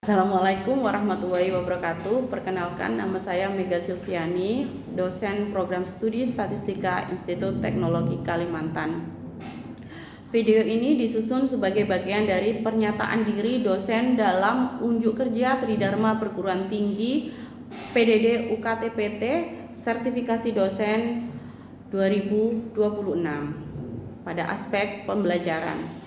Assalamualaikum warahmatullahi wabarakatuh. Perkenalkan, nama saya Mega Silviani, dosen program studi Statistika Institut Teknologi Kalimantan. Video ini disusun sebagai bagian dari pernyataan diri dosen dalam unjuk kerja Tridharma Perguruan Tinggi PDD UKT-PT Sertifikasi Dosen 2026 pada aspek pembelajaran.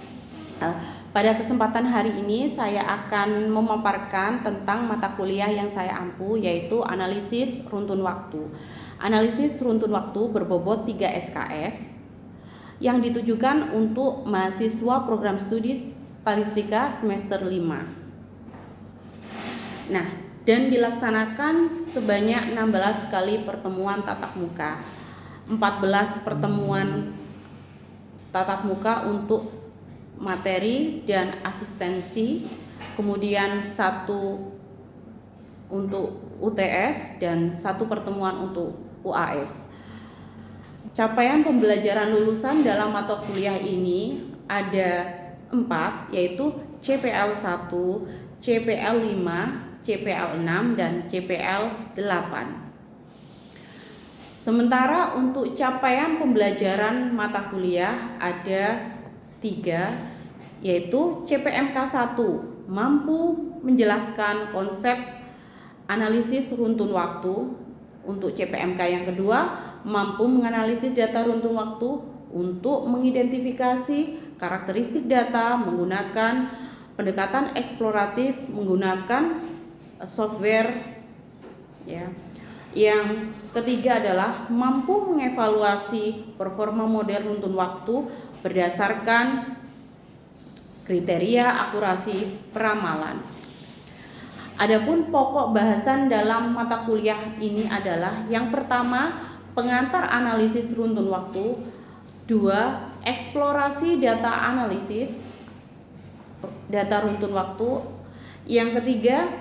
Pada kesempatan hari ini saya akan memaparkan tentang mata kuliah yang saya ampu, yaitu analisis runtun waktu. Analisis runtun waktu berbobot 3 SKS yang ditujukan untuk mahasiswa program studi statistika semester 5. Nah, dan dilaksanakan sebanyak 16 kali pertemuan tatap muka, 14 pertemuan tatap muka untuk materi dan asistensi, kemudian 1 untuk UTS dan 1 pertemuan untuk UAS. Capaian pembelajaran lulusan dalam mata kuliah ini ada 4, yaitu CPL 1, CPL 5, CPL 6, dan CPL 8. Sementara untuk capaian pembelajaran mata kuliah ada 3, yaitu CPMK 1 mampu menjelaskan konsep analisis runtun waktu. Untuk CPMK yang kedua mampu menganalisis data runtun waktu untuk mengidentifikasi karakteristik data menggunakan pendekatan eksploratif menggunakan software ya. Yang ketiga adalah mampu mengevaluasi performa model runtun waktu berdasarkan kriteria akurasi peramalan. Adapun pokok bahasan dalam mata kuliah ini adalah yang pertama, pengantar analisis runtun waktu, 2, eksplorasi data analisis data runtun waktu, yang ketiga,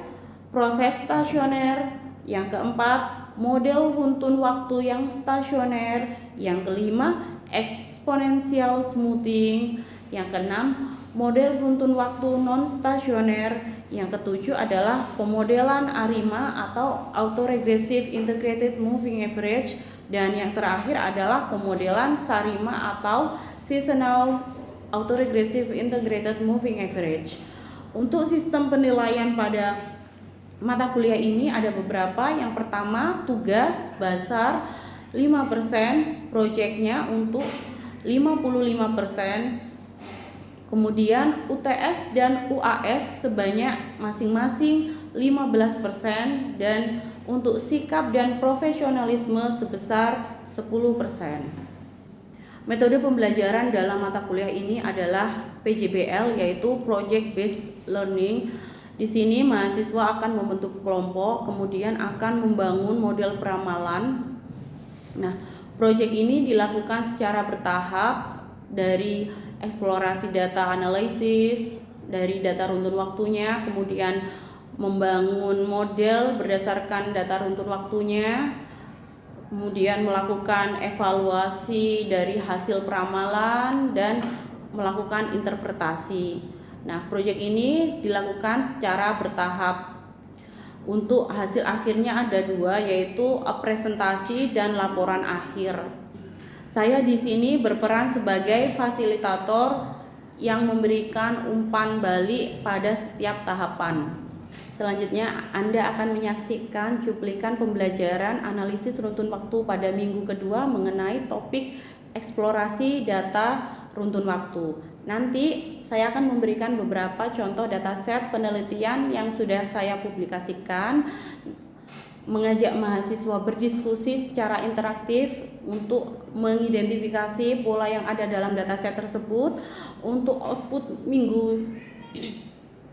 proses stasioner, yang keempat, model runtun waktu yang stasioner, yang kelima, exponential smoothing, yang keenam, model runtun waktu non stasioner, yang ketujuh adalah pemodelan ARIMA atau autoregressive integrated moving average, dan yang terakhir adalah pemodelan SARIMA atau seasonal autoregressive integrated moving average. Untuk sistem penilaian pada mata kuliah ini ada beberapa. Yang pertama, tugas basar 5%, proyeknya untuk 55%, kemudian UTS dan UAS sebanyak masing-masing 15%, dan untuk sikap dan profesionalisme sebesar 10%. Metode pembelajaran dalam mata kuliah ini adalah PJBL, yaitu Project Based Learning. Di sini mahasiswa akan membentuk kelompok, kemudian akan membangun model peramalan. Nah, proyek ini dilakukan secara bertahap, dari eksplorasi data analisis, dari data runtun waktunya, kemudian membangun model berdasarkan data runtun waktunya, kemudian melakukan evaluasi dari hasil peramalan dan melakukan interpretasi. Nah, proyek ini dilakukan secara bertahap. Untuk hasil akhirnya ada 2, yaitu presentasi dan laporan akhir. Saya di sini berperan sebagai fasilitator yang memberikan umpan balik pada setiap tahapan. Selanjutnya Anda akan menyaksikan cuplikan pembelajaran analisis runtun waktu pada minggu kedua mengenai topik eksplorasi data runtun waktu. Nanti saya akan memberikan beberapa contoh dataset penelitian yang sudah saya publikasikan, mengajak mahasiswa berdiskusi secara interaktif untuk mengidentifikasi pola yang ada dalam dataset tersebut. Untuk output minggu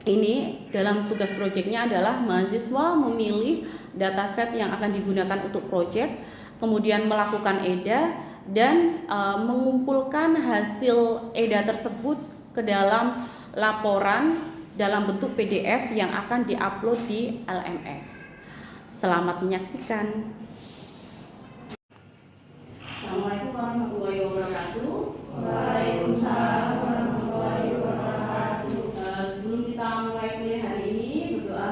ini dalam tugas proyeknya adalah mahasiswa memilih dataset yang akan digunakan untuk proyek, kemudian melakukan EDA dan mengumpulkan hasil EDA tersebut ke dalam laporan dalam bentuk PDF yang akan diupload di LMS. Selamat menyaksikan. Assalamualaikum warahmatullahi wabarakatuh. Waalaikumsalam warahmatullahi wabarakatuh. Sebelum kita mulai kuliah hari ini, berdoa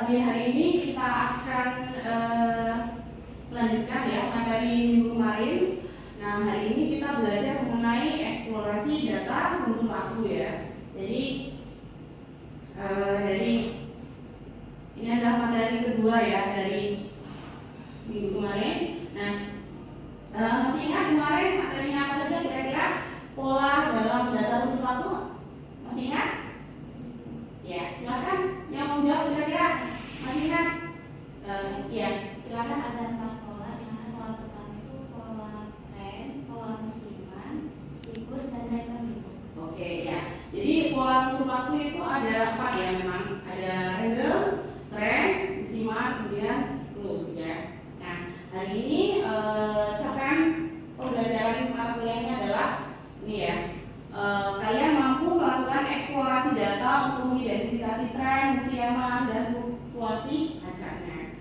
Di hari ini kita akan melanjutkan ya materi minggu kemarin. Nah, hari ini kita belajar mengenai eksplorasi data untuk waktu ya. Jadi dari ini adalah materi kedua ya dari minggu kemarin. Nah, masih ingat kemarin materinya apa saja kira-kira? Pola dalam data untuk waktu. Masih ingat? Ya, silakan yang mau jawab kira-kira masih ingat? Ya, silakan. Ada 4 pola, di mana pola pertama itu pola tren, pola musiman, siklus, dan random. Oke ya. Jadi pola untuk waktu itu ada 4 ya memang. Ada random, tren, musiman, kemudian siklus ya. Nah, hari ini capaian pembelajaran mata kuliahnya adalah ini ya. Kalian mampu melakukan eksplorasi data untuk mengidentifikasi tren, musiman, dan fluktuasi acaknya.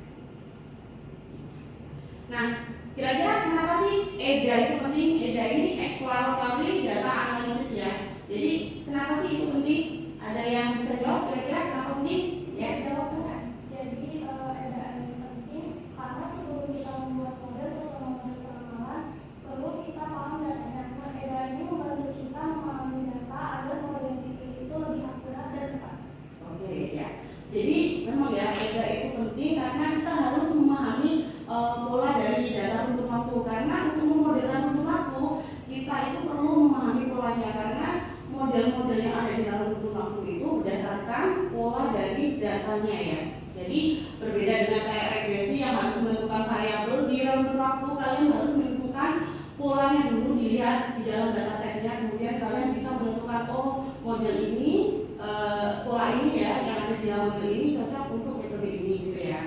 Nah, kira-kira kenapa sih EDA itu penting? EDA ini exploratory data analysis ya. Jadi kenapa sih itu penting? Ada yang bisa jawab kira-kira kenapa penting? Ya, jawab kan? Jadi EDA ini penting karena sebelum kita membuat model atau model peramalan perlu kita paham datanya. Nah, EDA ini membantu kita memahami data agar model yang dipilih itu lebih akurat dan tepat. Oke ya. Jadi memang ya EDA itu penting karena kita harus memahami pola dari data untuk waktu. Karena untuk memodelkan untuk waktu kita itu perlu memahami polanya, karena model-model yang ada di dalam untuk waktu itu berdasarkan pola dari datanya ya. Jadi berbeda dengan kayak regresi yang harus menentukan variabel, di dalam waktu kalian harus menentukan polanya dulu, dilihat di dalam datasetnya, kemudian kalian bisa menentukan model ini pola ini ya yang ada di dalam model ini cocok untuk metode ini gitu ya.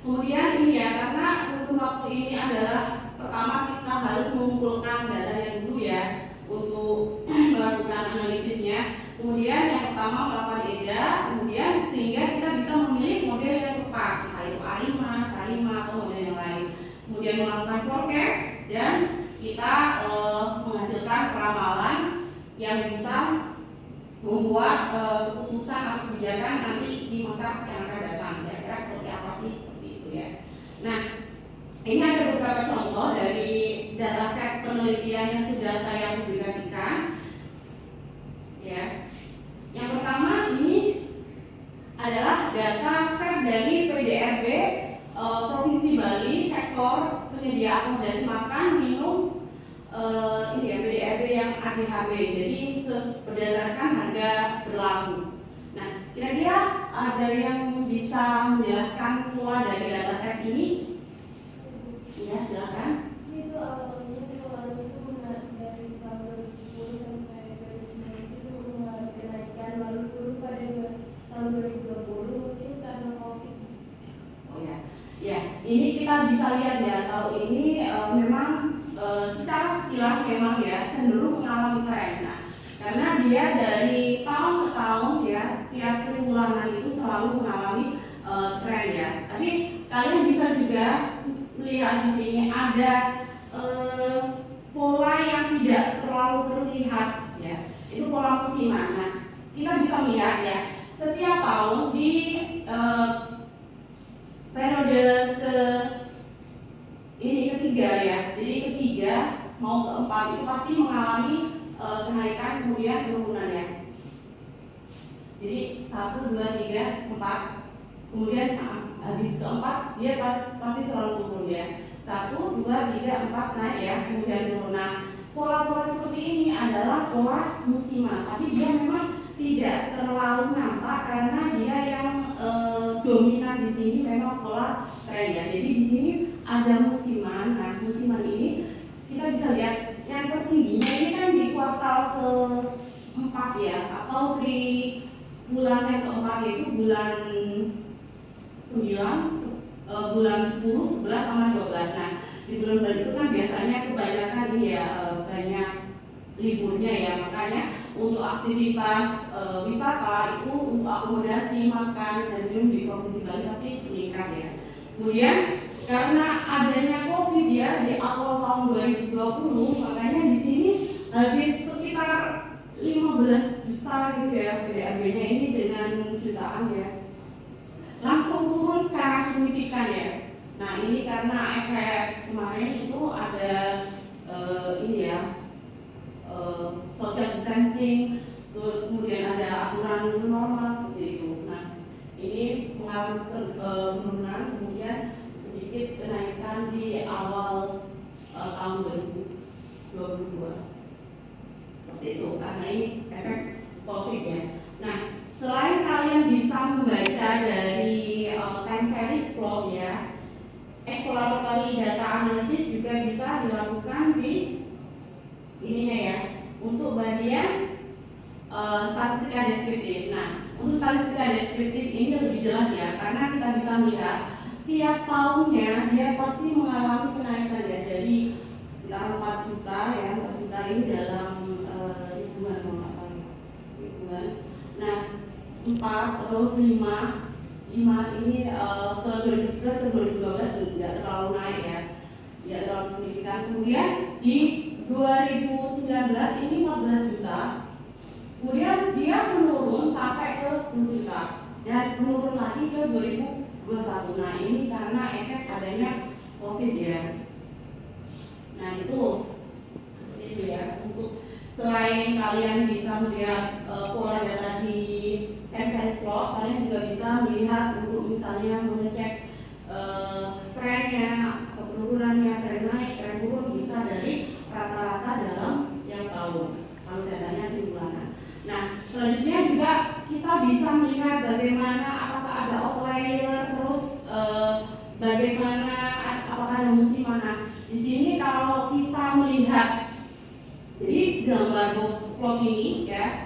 Kemudian ini ya, karena untuk waktu ini adalah pertama kita harus mengumpulkan datanya dulu ya untuk melakukan analisisnya. Kemudian yang pertama melakukan EDA, kemudian sehingga kita bisa memilih model yang tepat, entah itu A5, S5 atau model yang lain. Kemudian melakukan forecast dan kita menghasilkan peramalan yang bisa membuat keputusan atau kebijakan nanti di masa yang akan datang. Kira-kira seperti apa sih? Ya. Nah, ini ada beberapa contoh dari dataset penelitian yang sudah saya publikasikan. Ya, yang pertama ini adalah dataset dari PDRB Provinsi Bali, sektor penyedia akomodasi makan, minum, ini ya PDRB yang ADHB. Jadi berdasarkan harga berlaku. Nah, kira-kira ada yang bisa menjelaskan pola dari dataset ini? Iya, silakan. Itu awalnya polanya itu dari tahun 2010 sampai 2019 itu mengalami kenaikan, lalu turun pada tahun 2020 mungkin karena COVID. Oh ya, ya ini kita bisa lihat ya kalau ini memang secara sekilas memang ya cenderung mengalami tren. Nah, karena dia dari tahun ke tahun ya tiap triwulan itu selalu mengalami tren ya. Tapi kalian bisa juga melihat di sini ada pola yang tidak terlalu terlihat ya. Itu pola musiman. Nah, kita bisa melihat ya setiap tahun di periode ketiga ya. Jadi ketiga mau keempat itu pasti mengalami kenaikan kemudian penurunan ya. Jadi 1, 2, 3, 4 kemudian habis keempat dia pasti selalu turun ya. 1, 2, 3, 4 naik ya kemudian turun. Nah, pola-pola seperti ini adalah pola musiman, tapi dia memang tidak terlalu nampak karena dia yang dominan di sini memang pola tren ya. Jadi di sini ada musiman. Nah, musiman ini kita bisa lihat yang tertingginya ini kan di kuartal ke-4 ya, atau di bulan yang keempat yaitu bulan 9, bulan 10, 11 sama 12. Nah, di bulan itu kan biasanya kebanyakan ini ya banyak liburnya ya, makanya untuk aktivitas wisata itu untuk akomodasi makan dan minum di Provinsi Bali pasti meningkat ya. Kemudian karena adanya COVID ya di awal tahun 2020, makanya di sini habis sekitar 15 juta gitu ya PDRB-nya ini dengan jutaan ya. signifikan ya. Nah ini karena efek kemarin itu ada ini ya, social distancing, kemudian ada aturan normal seperti itu. Nah ini mengalami penurunan, kemudian sedikit kenaikan di awal tahun 2022 seperti itu, karena ini efek COVID ya. Nah selain kalian bisa membaca dari time series plot ya, exploratory data analysis juga bisa dilakukan di ininya ya, untuk bagian statistika deskriptif. Nah untuk statistika deskriptif ini lebih jelas ya, karena kita bisa melihat tiap tahunnya dia pasti mengalami kenaikan ya, dari sekitar 4 juta ya, 4 juta ini dalam ribuan kalau nggak salah, ribuan. Nah 4 terus 5 ini ke 2011 ke 2012 tidak terlalu naik ya, tidak terlalu signifikan. Kemudian di 2019 ini 14 juta, kemudian dia menurun sampai ke 10 juta dan menurun lagi ke 2021. Nah ini karena efek adanya COVID ya. Nah itu seperti itu ya. Untuk selain kalian bisa melihat pola data di time series plot, kalian juga bisa melihat untuk misalnya mengecek trennya, penurunannya, tren naik, tren turun, bisa dari rata-rata dalam yang tahun kalau datanya di bulanan. Nah selanjutnya juga kita bisa melihat bagaimana apakah ada outlier, terus bagaimana apakah ada musim mana. Di sini kalau kita melihat jadi gambar box plot ini ya,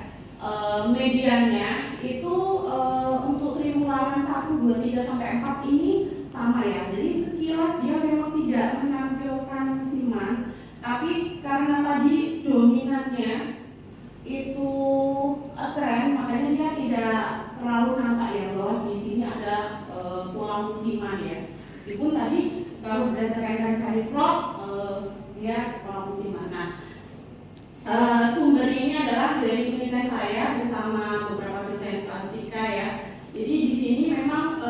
mediannya itu untuk triwulan 1, 2, 3 sampai 4 ini sama ya. Jadi sekilas dia memang tidak menampilkan musiman, tapi karena tadi dominannya itu tren, makanya dia tidak terlalu nampak ya bahwa di sini ada pola musiman ya. Meskipun tadi kalau berdasarkan time series plot dia pola musiman. Nah sumber ini adalah dari penelitian saya bersama beberapa dosen statistika ya. Jadi di sini memang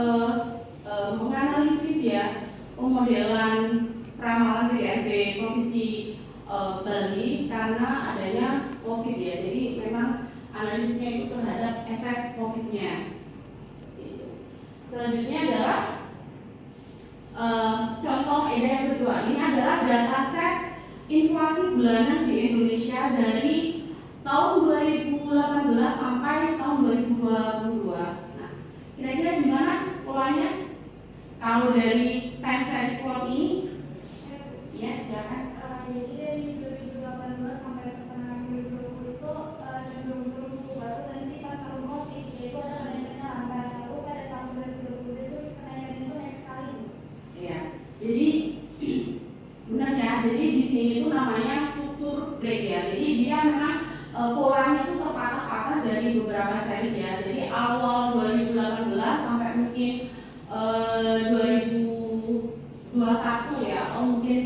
menganalisis ya pemodelan ramalan DRB Provinsi Bali karena adanya COVID ya. Jadi memang analisisnya itu terhadap efek COVID-nya. Selanjutnya adalah contoh yang kedua. Ini adalah dataset inflasi bulanan di Indonesia dari tahun 2018 sampai tahun 2022. Nah, kira-kira gimana polanya? Kalau dari time series plot ini, ya silakan. Jadi dari 2018 sampai pertengahan 2020 itu cenderung turun baru nanti pas tahun COVID, yaitu ada kenaikannya lambat. Lalu pada tahun 2020 itu kenaikan itu naik sekali. Iya, jadi benar ya. Jadi di sini itu namanya struktur break ya. Jadi dia memang polanya itu terpatah-patah dari beberapa series ya. Jadi awal 2018 sampai mungkin 2021 ya, atau mungkin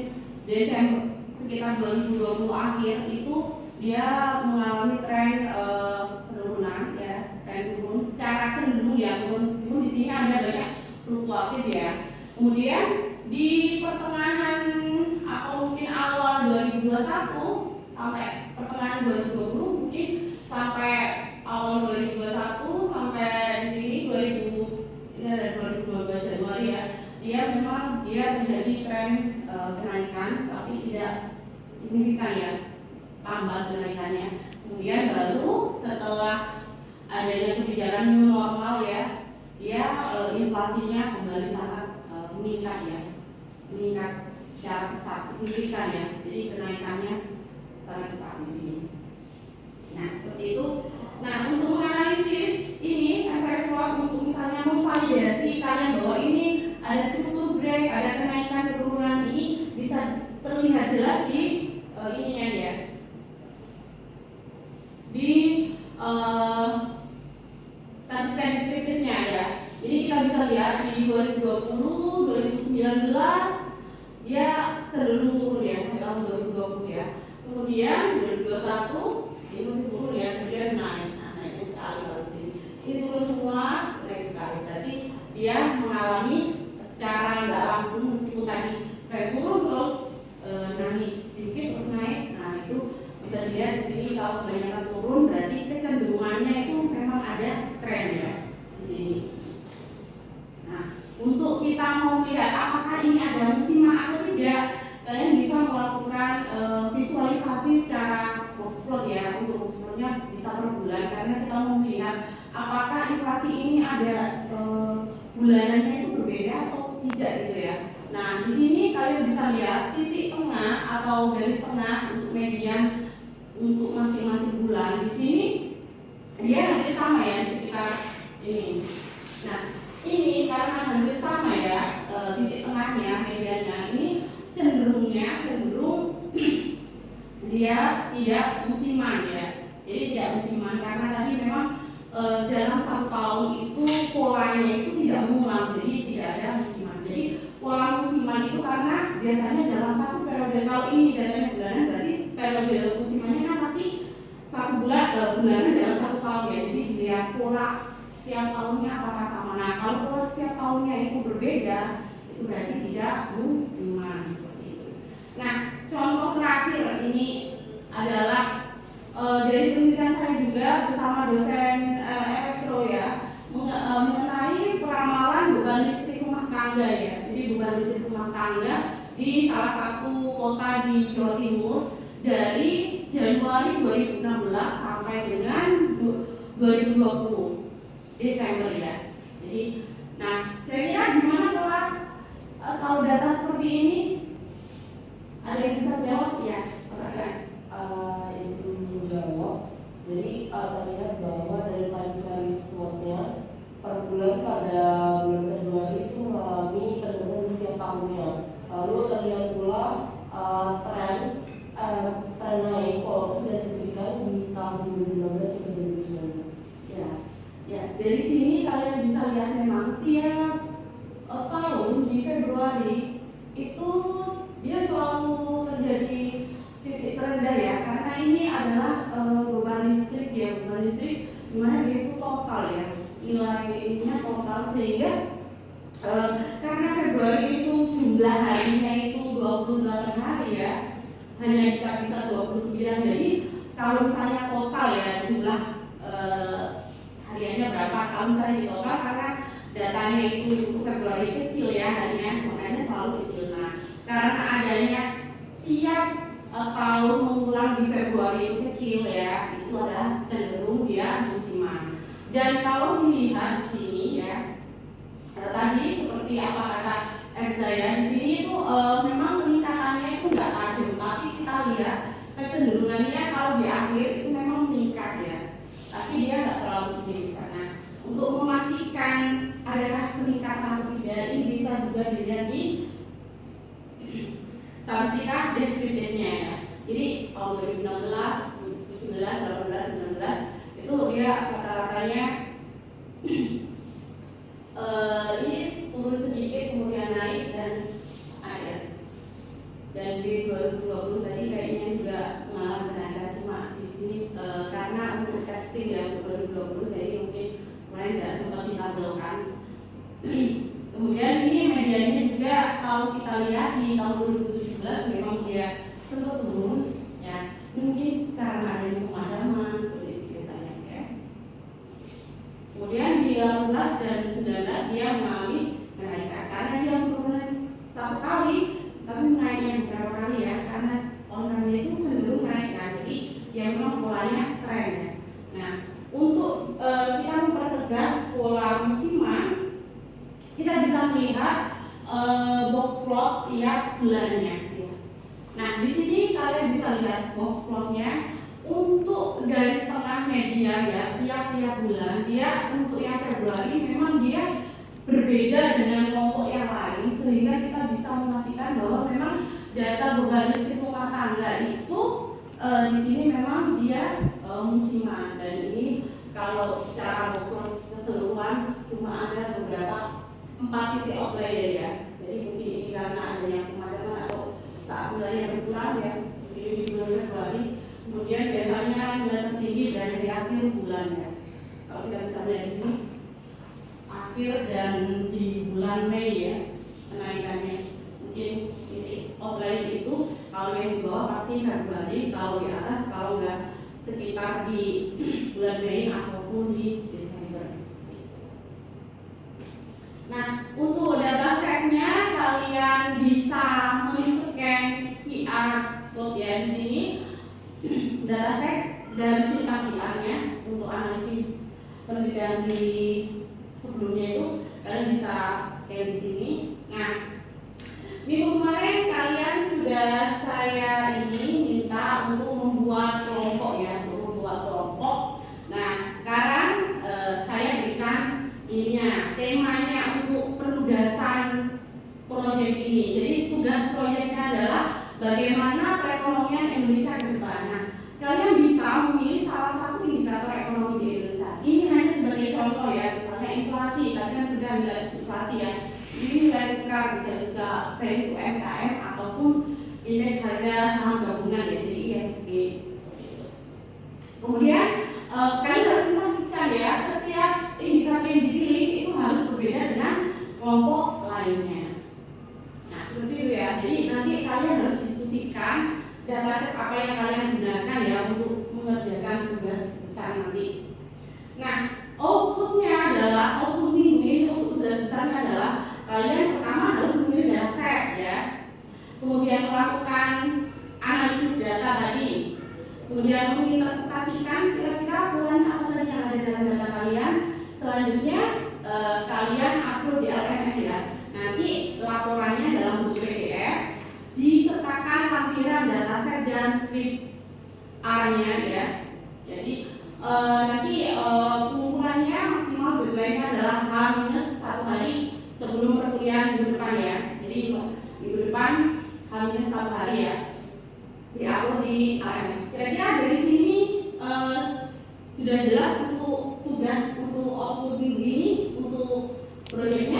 Desember sekitar 2020 akhir itu dia mengalami tren penurunan ya, tren turun secara cenderung ya, meskipun di sini ada banyak fluktuatif ya. Kemudian di pertengahan atau mungkin awal 2021 sampai pertengahan 2020 mungkin sampai awal 2021 sampai di sini 2000 ini ada 2022 Januari ya. Dia memang terjadi tren kenaikan tapi tidak signifikan ya, lambat kenaikannya. Kemudian baru setelah adanya kebijakan new normal ya, dia inflasinya kembali sangat meningkat ya, meningkat secara besar signifikan ya. Jadi kenaikannya sangat cepat di sini. Nah seperti itu. Nah untuk menganalisis ini, saya coba untuk misalnya memvalidasi kalian bahwa ini ada struktur break, ada kenaikan penurunan, ini bisa terlihat jelas di ininya ya, di statistika deskriptifnya ya. Jadi kita bisa lihat di 2020, 2019 dia cenderung turun ya sampai tahun 2020 ya. Kemudian 2021 ini masih turun ya, kemudian naik, naik sekali kalau di sini. Ini turun semua, naik sekali. Berarti dia mengalami lokasi ini ada bulanannya itu berbeda atau tidak gitu ya. Nah, di sini kalian bisa lihat titik tengah atau garis tengah untuk median untuk masing-masing bulan. Di sini dia hampir sama ya di sekitar ini. Nah, ini karena hampir sama ya titik tengahnya, mediannya ini cenderung dia tidak musiman ya. Jadi tidak musiman karena tadi memang dalam satu tahun itu polanya itu tidak mengulang, jadi tidak ada musiman. Jadi pola musiman itu karena biasanya dalam satu periode, kalau ini datanya bulanan berarti periode musimannya kan pasti satu bulanan dalam satu tahun ya. Jadi dilihat pola setiap tahunnya apakah sama. Nah, kalau pola setiap tahunnya itu berbeda, itu berarti tidak musiman seperti itu. Nah, contoh terakhir ini adalah dari penelitian saya juga bersama dosen elektro ya, mengenai peramalan beban listrik rumah tangga ya. Jadi beban listrik rumah tangga di salah satu kota di Jawa Timur dari Januari 2016 sampai dengan 2020 Desember ya. Jadi, nah kira-kira gimana kalau data seperti ini? Ada yang bisa jawab ya? Izin menjawab. Jadi terlihat bahwa dari time series plotnya per bulan pada bulan Februari itu mengalami penurunan di setiap tahunnya. Lalu terlihat pula tren naik walaupun tidak signifikan di tahun 2016 hingga 2019. Ya, dari sini kalian bisa lihat memang tiap tahun di Februari itu dia selalu terjadi titik terendah ya, karena ini adalah beban listrik ya, beban listrik dimana dia itu total ya, nilainya total, sehingga karena Februari itu jumlah harinya itu 28 hari ya, hanya bisa 29. Jadi kalau misalnya total ya jumlah hariannya berapa, kalau misalnya di total karena datanya itu untuk Februari kecil ya harinya, makanya selalu kecil. Nah, karena adanya tiap tahun mengulang di Februari itu kecil ya, itu adalah cenderung dia musiman. Dan kalau dilihat di sini ya, tadi seperti apa kata Erza ya, di sini itu memang peningkatannya itu nggak tajam, tapi kita lihat kecenderungannya kalau di akhir itu memang meningkat ya, tapi dia nggak terlalu signifikan. Nah, untuk memastikan adakah peningkatan atau tidak, ini bisa juga dilihat di statistika deskriptifnya ya. Jadi tahun 2016, 17, 18, 19 itu dia rata-ratanya ini turun sedikit kemudian naik dan ada. Dan di 2020 tadi kayaknya juga mengalami kenaikan, cuma di sini karena untuk testing ya 2020 jadi mungkin kemarin nggak sempat ditampilkan. Kemudian ini medianya juga kalau kita lihat di tahun 2017 memang dia sempat turun ya, mungkin karena adanya pemadaman seperti itu biasanya ya. Kemudian di 18 dan 19 dia mengalami kenaikan karena dia turun satu kali tapi naiknya beberapa kali ya, karena onnya itu cenderung naik kan, jadi ya memang polanya tren ya. Nah, untuk kita mempertegas pola musiman, kita bisa melihat box plot tiap bulannya. Ya. Nah, di sini kalian bisa lihat box plotnya untuk garis tengah media ya, tiap bulan dia untuk yang Februari memang dia berbeda dengan kelompok yang lain, sehingga kita bisa memastikan bahwa memang data beban listrik rumah tangga itu di sini memang dia musiman. Dan ini kalau secara box plot keseluruhan cuma ada beberapa 4 titik outlier ya. Jadi mungkin ini karena adanya pemadaman atau saat wilayah berkurang ya, di bulan Februari. Kemudian biasanya nilai tertinggi dari di akhir bulan ya. Kalau kita bisa lihat di sini akhir dan di bulan Mei ya kenaikannya. Mungkin titik outlier itu kalau yang di bawah pasti Februari, kalau di atas kalau nggak sekitar di bulan Mei ataupun di Desember. Nah, untuk datasetnya kalian bisa men-scan QR code ya di sini. Dataset dari sistem QR-nya untuk analisis penelitian di sebelumnya itu kalian bisa scan di sini. Nah, minggu kemarin kalian sudah saya minta untuk membuat kelompok ya, untuk membuat kelompok. Nah, sekarang saya berikan temanya untuk penugasan proyek ini. Jadi tugas proyeknya adalah bagaimana perekonomian Indonesia ke depan. Nah, kalian bisa memilih salah satu indikator ekonomi di Indonesia. Ini hanya sebagai contoh ya, misalnya inflasi. Tadi kan sudah nilai inflasi ya. Ini nilai tukar, bisa juga value UMKM ataupun indeks harga saham gabungan ya, jadi IHSG. Kemudian kalian harus memastikan ya, setiap indikator yang dipilih itu harus berbeda dengan kelompok lainnya. Nah, seperti itu ya. Jadi nanti kalian harus diskusikan dataset apa yang kalian gunakan ya untuk mengerjakan tugas besar nanti. Nah, output minggu ini untuk tugas besarnya adalah kalian pertama harus memilih dataset ya, kemudian melakukan analisis data tadi, kemudian menginterpretasikan kira-kira polanya apa saja yang ada dalam data kalian. Selanjutnya kalian upload di LMS ya. Nanti laporannya dalam bentuk PDF disertakan lampiran dataset dan script R-nya ya. Jadi nanti pengumpulannya maksimal deadline-nya adalah H-1 hari sebelum perkuliahan minggu depan ya. Jadi minggu depan H-1 hari ya, diupload di LMS. Kira-kira dari sini sudah jelas untuk tugas untuk output minggu ini untuk proyeknya.